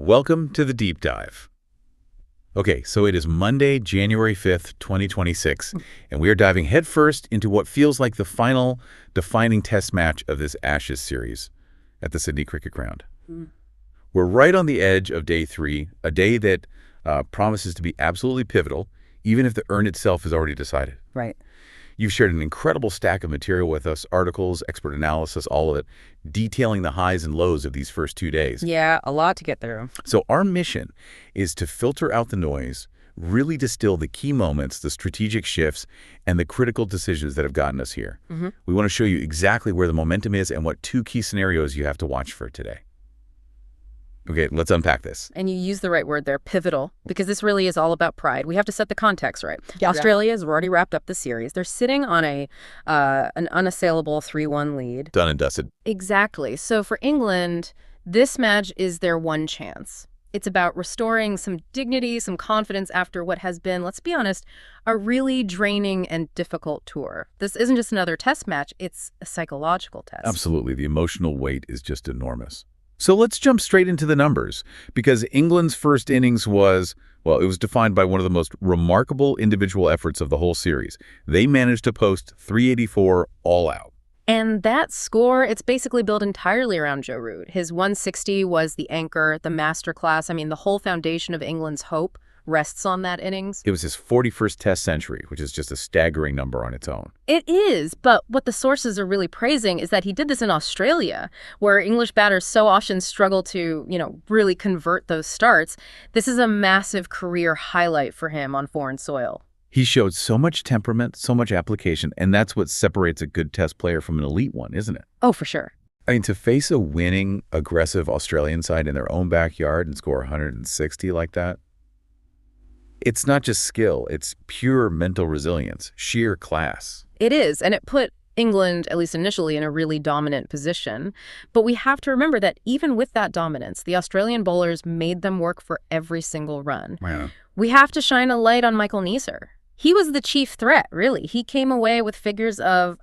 Welcome to the deep dive. Okay, so it is Monday, January 5th, 2026, and we are diving headfirst into what feels like the final defining test match of this Ashes series at the Sydney Cricket Ground. We're right on the edge of day 3, a day that promises to be absolutely pivotal, even if the urn itself is already decided. Right. You've shared an incredible stack of material with us, articles, expert analysis, all of it, detailing the highs and lows of these first 2 days. Yeah, a lot to get through. So our mission is to filter out the noise, really distill the key moments, the strategic shifts, and the critical decisions that have gotten us here. We want to show you exactly where the momentum is and what 2 key scenarios you have to watch for today. Okay, let's unpack this. And you use the right word there, pivotal, because this really is all about pride. We have to set the context right. Yeah. Australia has already wrapped up the series. They're sitting on an unassailable 3-1 lead. Done and dusted. Exactly. So for England, this match is their one chance. It's about restoring some dignity, some confidence after what has been, let's be honest, a really draining and difficult tour. This isn't just another test match, it's a psychological test. Absolutely. The emotional weight is just enormous. So let's jump straight into the numbers, because England's first innings was, well, it was defined by one of the most remarkable individual efforts of the whole series. They managed to post 384 all out. And that score, it's basically built entirely around Joe Root. His 160 was the anchor, the masterclass. I mean, the whole foundation of England's hope rests on that innings. It was his 41st test century, which is just a staggering number on its own. It is, but what the sources are really praising is that he did this in Australia, where English batters so often struggle to, really convert those starts. This is a massive career highlight for him on foreign soil. He showed so much temperament, so much application, and that's what separates a good test player from an elite one, isn't it? Oh, for sure. I mean, to face a winning, aggressive Australian side in their own backyard and score 160 like that, it's not just skill, it's pure mental resilience, sheer class. It is, and it put England, at least initially, in a really dominant position. But we have to remember that even with that dominance, the Australian bowlers made them work for every single run. Yeah. We have to shine a light on Michael Neser. He was the chief threat, really. He came away with figures of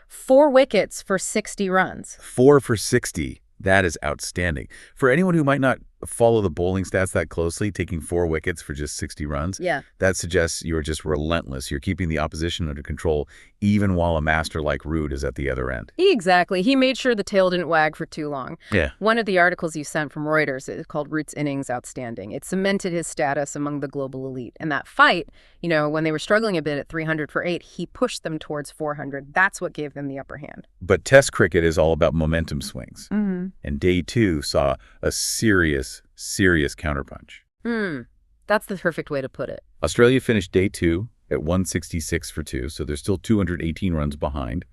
4 wickets for 60 runs. 4 for 60. That is outstanding. For anyone who might not follow the bowling stats that closely, taking 4 wickets for just 60 runs, Yeah. that suggests you're just relentless. You're keeping the opposition under control, even while a master like Root is at the other end. Exactly. He made sure the tail didn't wag for too long. Yeah. One of the articles you sent from Reuters is called Root's Innings Outstanding. It cemented his status among the global elite. And that fight, when they were struggling a bit at 300 for 8, he pushed them towards 400. That's what gave them the upper hand. But Test cricket is all about momentum swings. Mm-hmm. And day 2 saw a serious counterpunch. That's the perfect way to put it. Australia finished day 2 at 166 for 2, so they're still 218 runs behind.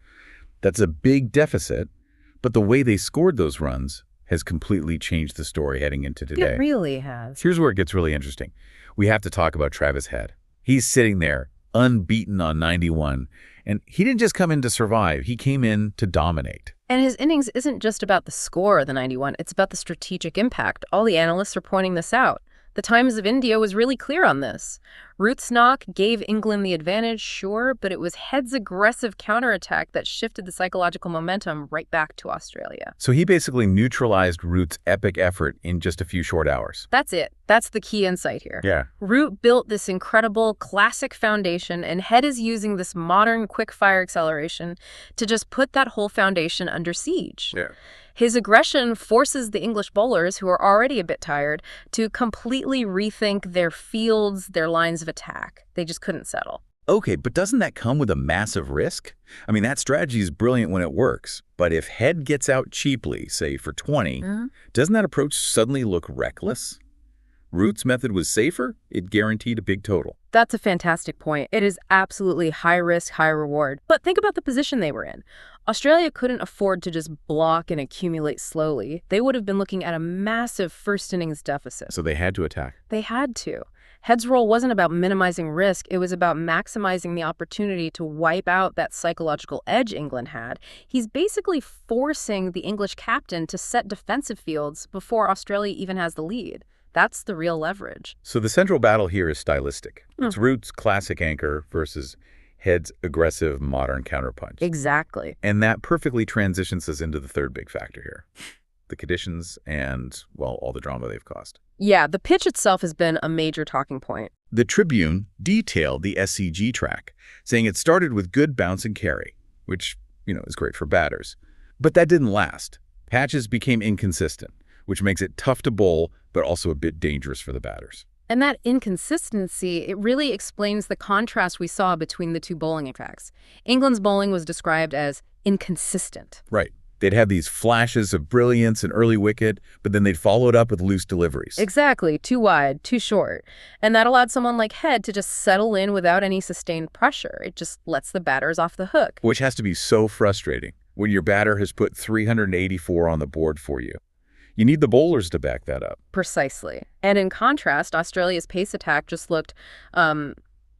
That's a big deficit, but the way they scored those runs has completely changed the story heading into today. It really has. Here's where it gets really interesting. We have to talk about Travis Head. He's sitting there, unbeaten on 91, and he didn't just come in to survive. He came in to dominate. And his innings isn't just about the score of the 91. It's about the strategic impact. All the analysts are pointing this out. The Times of India was really clear on this. Root's knock gave England the advantage, sure, but it was Head's aggressive counterattack that shifted the psychological momentum right back to Australia. So he basically neutralized Root's epic effort in just a few short hours. That's it. That's the key insight here. Yeah. Root built this incredible classic foundation, and Head is using this modern quick-fire acceleration to just put that whole foundation under siege. Yeah. His aggression forces the English bowlers, who are already a bit tired, to completely rethink their fields, their lines of attack. They just couldn't settle. Okay, but doesn't that come with a massive risk? I mean, that strategy is brilliant when it works, but if Head gets out cheaply, say for 20, doesn't that approach suddenly look reckless? Root's method was safer. It guaranteed a big total. That's a fantastic point. It is absolutely high risk, high reward. But think about the position they were in. Australia couldn't afford to just block and accumulate slowly. They would have been looking at a massive first innings deficit. So they had to attack. They had to. Head's role wasn't about minimizing risk. It was about maximizing the opportunity to wipe out that psychological edge England had. He's basically forcing the English captain to set defensive fields before Australia even has the lead. That's the real leverage. So the central battle here is stylistic. It's Root's classic anchor versus Head's aggressive modern counterpunch. Exactly. And that perfectly transitions us into the third big factor here. the conditions, and, well, all the drama they've caused. Yeah, the pitch itself has been a major talking point. The Tribune detailed the SCG track, saying it started with good bounce and carry, which, is great for batters. But that didn't last. Patches became inconsistent, which makes it tough to bowl, but also a bit dangerous for the batters. And that inconsistency, it really explains the contrast we saw between the two bowling attacks. England's bowling was described as inconsistent. Right. They'd have these flashes of brilliance and early wicket, but then they'd follow it up with loose deliveries. Exactly. Too wide, too short. And that allowed someone like Head to just settle in without any sustained pressure. It just lets the batters off the hook. Which has to be so frustrating when your batter has put 384 on the board for you. You need the bowlers to back that up. Precisely. And in contrast, Australia's pace attack just looked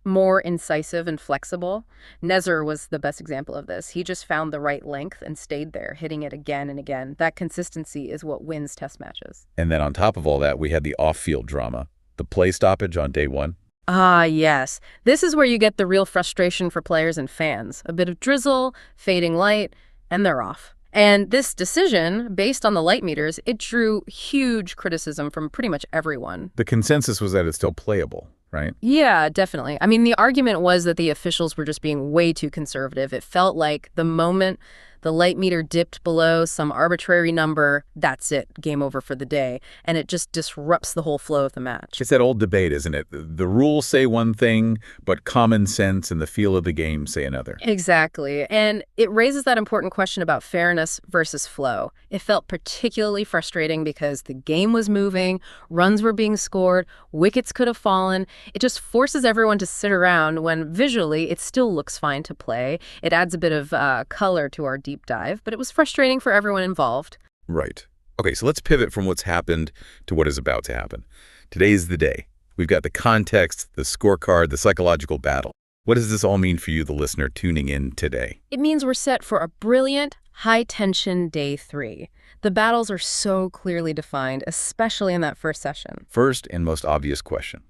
more incisive and flexible. Neser was the best example of this. He just found the right length and stayed there, hitting it again and again. That consistency is what wins test matches. And then on top of all that, we had the off-field drama, the play stoppage on day one. Ah, yes. This is where you get the real frustration for players and fans. A bit of drizzle, fading light, and they're off. And this decision, based on the light meters, it drew huge criticism from pretty much everyone. The consensus was that it's still playable, right? Yeah, definitely. I mean, the argument was that the officials were just being way too conservative. It felt like the moment the light meter dipped below some arbitrary number, that's it, game over for the day. And it just disrupts the whole flow of the match. It's that old debate, isn't it? The rules say one thing, but common sense and the feel of the game say another. Exactly. And it raises that important question about fairness versus flow. It felt particularly frustrating because the game was moving, runs were being scored, wickets could have fallen. It just forces everyone to sit around when visually it still looks fine to play. It adds a bit of color to our deep dive, but it was frustrating for everyone involved. Right. Okay, so let's pivot from what's happened to what is about to happen. Today is the day. We've got the context, the scorecard, the psychological battle. What does this all mean for you, the listener, tuning in today? It means we're set for a brilliant, high-tension day 3. The battles are so clearly defined, especially in that first session. First and most obvious question.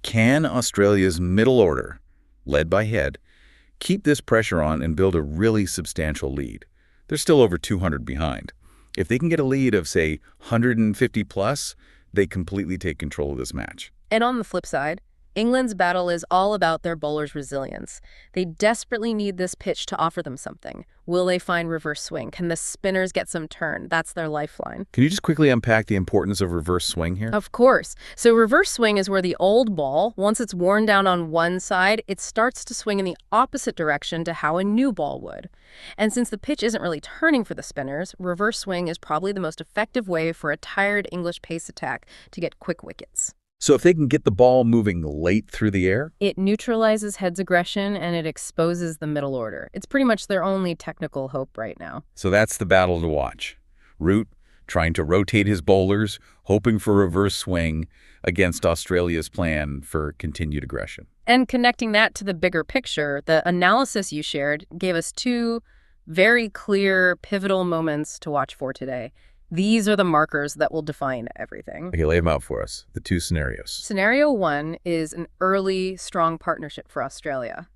Can Australia's middle order, led by Head, keep this pressure on and build a really substantial lead? They're still over 200 behind. If they can get a lead of, say, 150 plus, they completely take control of this match. And on the flip side, England's battle is all about their bowlers' resilience. They desperately need this pitch to offer them something. Will they find reverse swing? Can the spinners get some turn? That's their lifeline. Can you just quickly unpack the importance of reverse swing here? Of course. So reverse swing is where the old ball, once it's worn down on one side, it starts to swing in the opposite direction to how a new ball would. And since the pitch isn't really turning for the spinners, reverse swing is probably the most effective way for a tired English pace attack to get quick wickets. So if they can get the ball moving late through the air? It neutralizes Head's aggression and it exposes the middle order. It's pretty much their only technical hope right now. So that's the battle to watch. Root trying to rotate his bowlers, hoping for reverse swing against Australia's plan for continued aggression. And connecting that to the bigger picture, the analysis you shared gave us 2 very clear, pivotal moments to watch for today. These are the markers that will define everything. Okay, lay them out for us, the 2 scenarios. Scenario 1 is an early, strong partnership for Australia.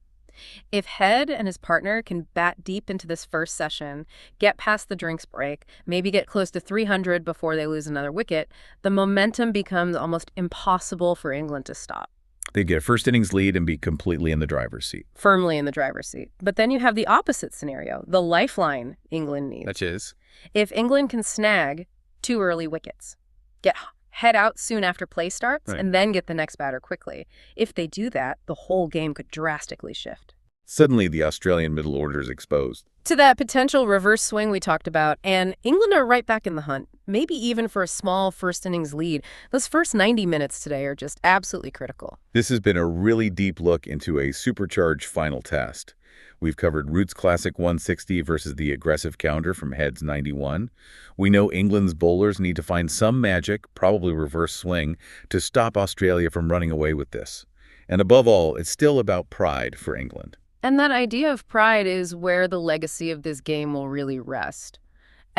If Head and his partner can bat deep into this first session, get past the drinks break, maybe get close to 300 before they lose another wicket, the momentum becomes almost impossible for England to stop. They'd get a first innings lead and be completely in the driver's seat. Firmly in the driver's seat. But then you have the opposite scenario, the lifeline England needs. That is? If England can snag 2 early wickets, get Head out soon after play starts, right, and then get the next batter quickly. If they do that, the whole game could drastically shift. Suddenly, the Australian middle order is exposed. To that potential reverse swing we talked about, and England are right back in the hunt, maybe even for a small first innings lead. Those first 90 minutes today are just absolutely critical. This has been a really deep look into a supercharged final test. We've covered Root's classic 160 versus the aggressive counter from Head's 91. We know England's bowlers need to find some magic, probably reverse swing, to stop Australia from running away with this. And above all, it's still about pride for England. And that idea of pride is where the legacy of this game will really rest.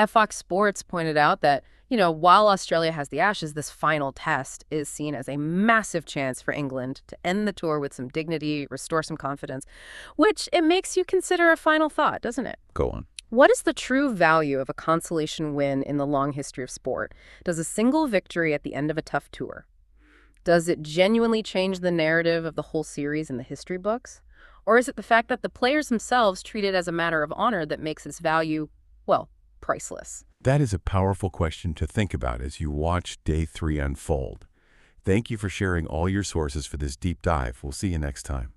Fox Sports pointed out that, while Australia has the Ashes, this final test is seen as a massive chance for England to end the tour with some dignity, restore some confidence, which it makes you consider a final thought, doesn't it? Go on. What is the true value of a consolation win in the long history of sport? Does a single victory at the end of a tough tour, does it genuinely change the narrative of the whole series in the history books? Or is it the fact that the players themselves treat it as a matter of honor that makes its value, well, priceless? That is a powerful question to think about as you watch Day 3 unfold. Thank you for sharing all your sources for this deep dive. We'll see you next time.